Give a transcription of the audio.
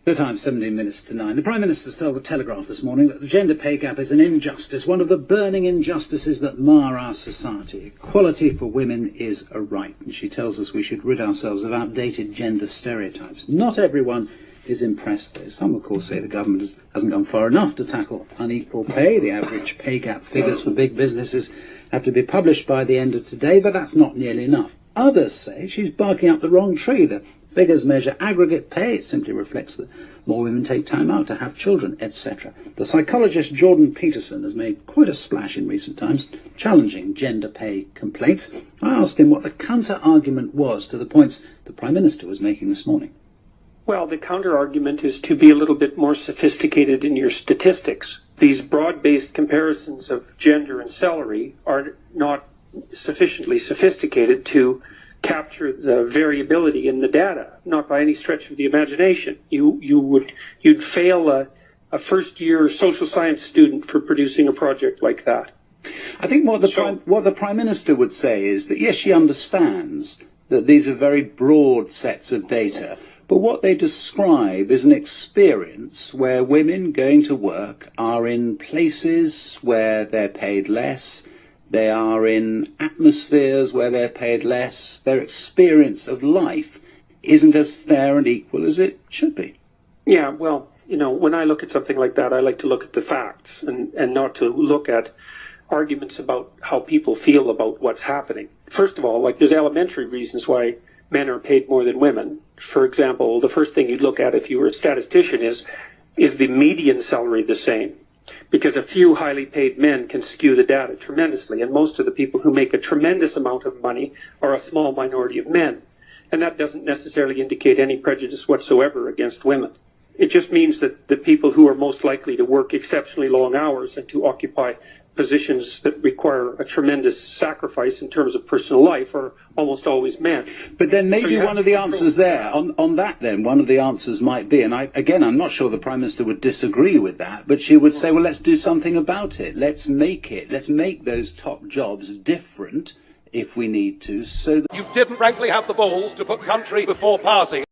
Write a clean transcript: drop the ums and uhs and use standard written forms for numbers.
The time, 17 minutes to 9. The Prime Minister told the Telegraph this morning that the gender pay gap is an injustice, one of the burning injustices that mar our society. Equality for women is a right, and she tells us we should rid ourselves of outdated gender stereotypes. Not everyone is impressed, though. Some, of course, say the government hasn't gone far enough to tackle unequal pay. The average pay gap figures for big businesses have to be published by the end of today, but that's not nearly enough. Others say she's barking up the wrong tree. The figures measure aggregate pay. It simply reflects that more women take time out to have children, etc. The psychologist Jordan Peterson has made quite a splash in recent times, challenging gender pay complaints. I asked him what the counter-argument was to the points the Prime Minister was making this morning. Well, the counter-argument is to be a little bit more sophisticated in your statistics. These broad-based comparisons of gender and salary are not sufficiently sophisticated to capture the variability in the data, not by any stretch of the imagination. You'd fail a first-year social science student for producing a project like that. I think what the Prime Minister would say is that, yes, she understands that these are very broad sets of data, but what they describe is an experience where women going to work are in places where they're paid less, they are in atmospheres where they're paid less. Their experience of life isn't as fair and equal as it should be. Yeah, well, when I look at something like that, I like to look at the facts and not to look at arguments about how people feel about what's happening. First of all, there's elementary reasons why men are paid more than women. For example, the first thing you'd look at if you were a statistician is the median salary the same? Because a few highly paid men can skew the data tremendously, and most of the people who make a tremendous amount of money are a small minority of men. And that doesn't necessarily indicate any prejudice whatsoever against women. It just means that the people who are most likely to work exceptionally long hours and to occupy positions that require a tremendous sacrifice in terms of personal life are almost always men. But then maybe one of the answers there, on that then, one of the answers might be, and I'm not sure the Prime Minister would disagree with that, but she would say, well, let's do something about it. Let's make those top jobs different if we need to, so that you didn't frankly have the balls to put country before party.